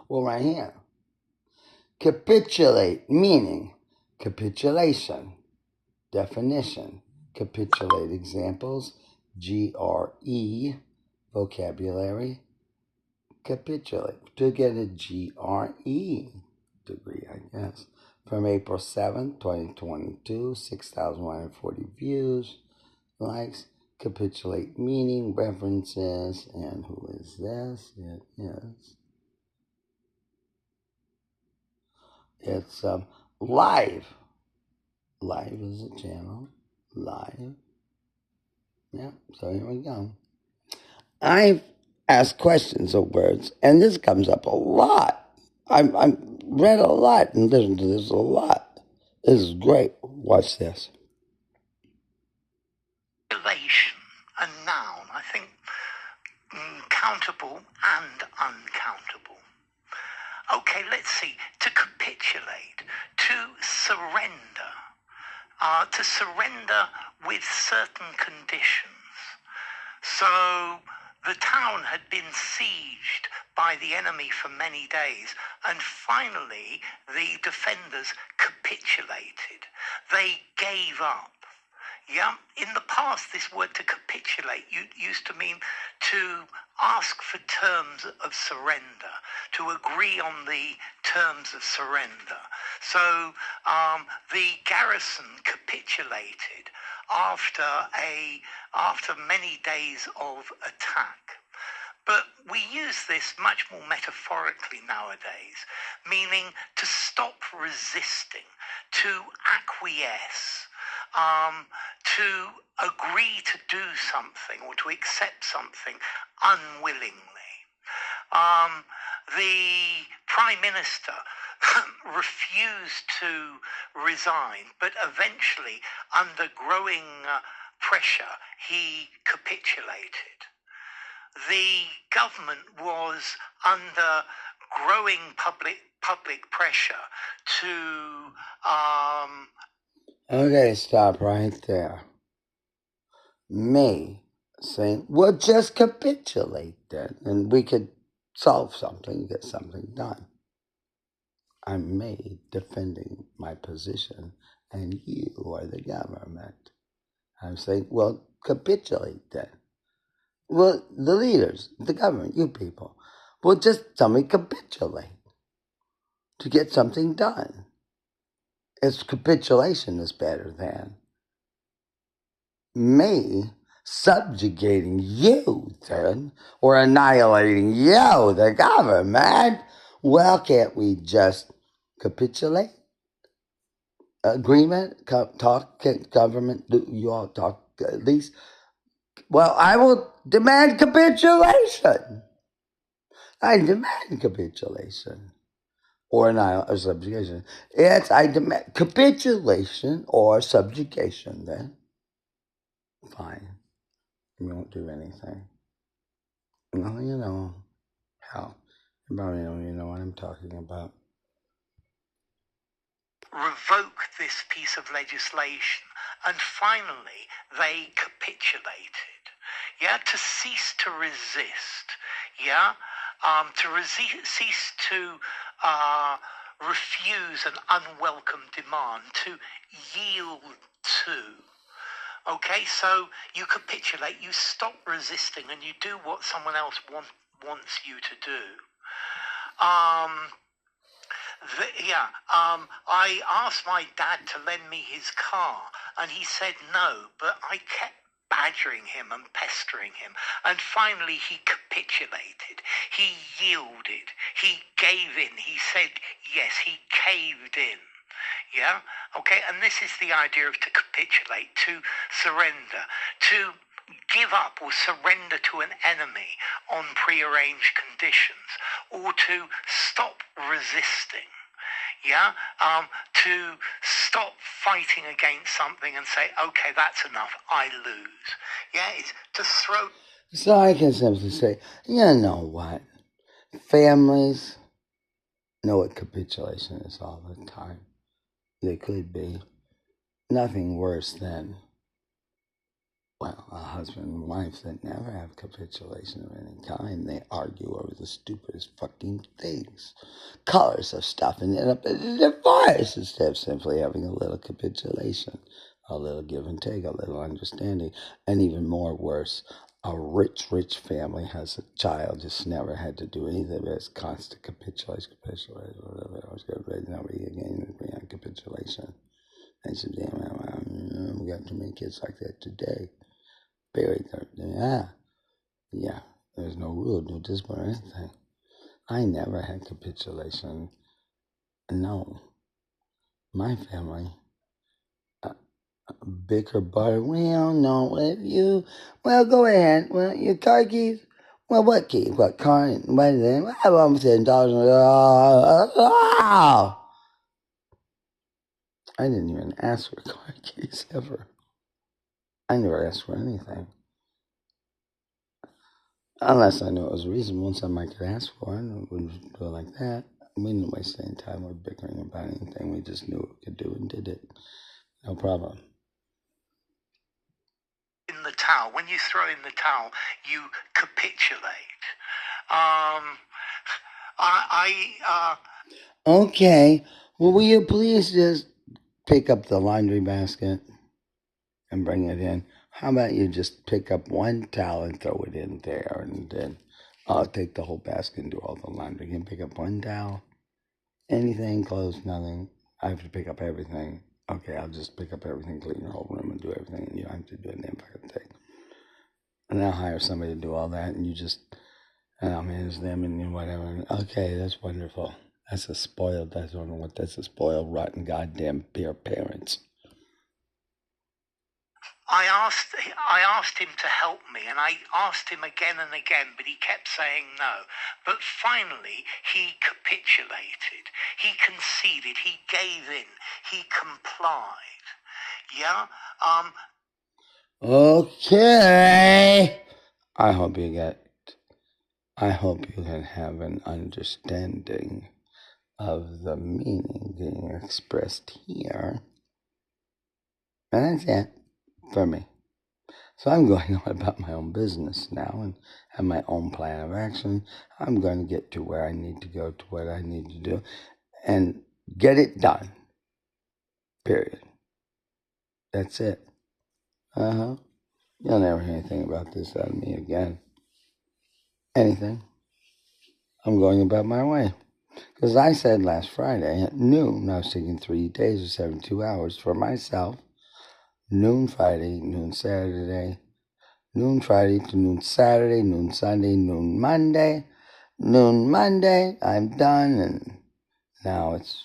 Well, right here. Capitulate, meaning capitulation. Definition. Capitulate examples. GRE, vocabulary. Capitulate. To get a GRE degree, I guess. From April 7th, 2022, 6,140 views, likes. Capitulate meaning, references, and who is this? It is. It's live. Live is a channel. Live. Yeah, so here we go. I've asked questions of words, and this comes up a lot. I've read a lot and listened to this a lot. This is great. Watch this. Relation, a noun, I think, countable and uncountable. Okay, let's see. To capitulate, to surrender with certain conditions. So the town had been sieged by the enemy for many days, and finally the defenders capitulated. They gave up. Yeah, in the past, this word to capitulate used to mean to ask for terms of surrender, to agree on the terms of surrender. So the garrison capitulated after many days of attack. But we use this much more metaphorically nowadays, meaning to stop resisting, to acquiesce, to agree to do something or to accept something unwillingly. The Prime Minister refused to resign, but eventually, under growing pressure, he capitulated. The government was under growing public pressure to Okay, stop right there. Me saying, well, just capitulate then, and we could solve something, get something done. I'm me defending my position, and you are the government. I'm saying, well, capitulate then. Well, the leaders, the government, you people, well, just tell me capitulate to get something done. It's capitulation is better than me subjugating you, then, or annihilating you, the government. Well, can't we just capitulate? Agreement, talk, government, you all talk at least. Well, I will demand capitulation. I demand capitulation. Or subjugation. Yes, I demand capitulation or subjugation then. Fine. You won't do anything. Well, you know, hell, you probably don't even know what I'm talking about. Revoke this piece of legislation, and finally they capitulated. Yeah, to cease to resist. Yeah, cease to refuse an unwelcome demand, to yield to. Okay, so you capitulate, you stop resisting, and you do what someone else wants you to do. I asked my dad to lend me his car, and he said no, but I kept badgering him and pestering him, and finally he capitulated. He yielded. He gave in. He said yes. He caved in. Yeah? Okay, and this is the idea of to capitulate, to surrender, to give up or surrender to an enemy on prearranged conditions, or to stop resisting. Yeah, to stop fighting against something and say, okay, that's enough, I lose. Yeah, it's to throw. So I can simply say, you know what? Families know what capitulation is all the time. There could be nothing worse than Well, a husband and wife that never have capitulation of any kind, they argue over the stupidest fucking things. Colors of stuff and end up in a divorce instead of simply having a little capitulation, a little give and take, a little understanding, and even more worse, a rich family has a child just never had to do anything but it's constant capitulation, I was going to read nobody again, agree on capitulation. I said, damn, we got too many kids like that today. Buried there. Yeah, there's no rule, no discipline or anything. I never had capitulation. No. My family, bicker butter. Well, no, if you, well, go ahead. Well, your car keys. Well, what keys? What car? What is it? I have almost $10,000. I didn't even ask for car keys ever. I never asked for anything. Unless I knew it was reasonable and something I could ask for, and we wouldn't do it like that. We didn't waste any time or bickering about anything. We just knew what we could do and did it. No problem. In the towel, when you throw in the towel, you capitulate. Okay. Well, will you please just pick up the laundry basket and bring it in? How about you just pick up one towel and throw it in there, and then I'll take the whole basket and do all the laundry. You can pick up one towel, anything, clothes, nothing. I have to pick up everything. Okay, I'll just pick up everything, clean your whole room, and do everything, and you don't have to do a damn fucking thing. And I'll hire somebody to do all that, and you just, and I'll manage them and whatever. Okay, that's wonderful. I don't know what that's a spoiled, rotten, goddamn parents. I asked him to help me, and I asked him again and again, but he kept saying no. But finally, he capitulated. He conceded. He gave in. He complied. Yeah? Okay. I hope you can have an understanding of the meaning being expressed here. And that's it for me. So I'm going on about my own business now and have my own plan of action. I'm going to get to where I need to go, to what I need to do, and get it done. Period. That's it. You'll never hear anything about this out of me again. Anything. I'm going about my way. Because I said last Friday at noon, I was taking 3 days or 72 hours for myself. Noon Friday, noon Saturday, noon Friday to noon Saturday, noon Sunday, noon Monday. Noon Monday, I'm done, and now it's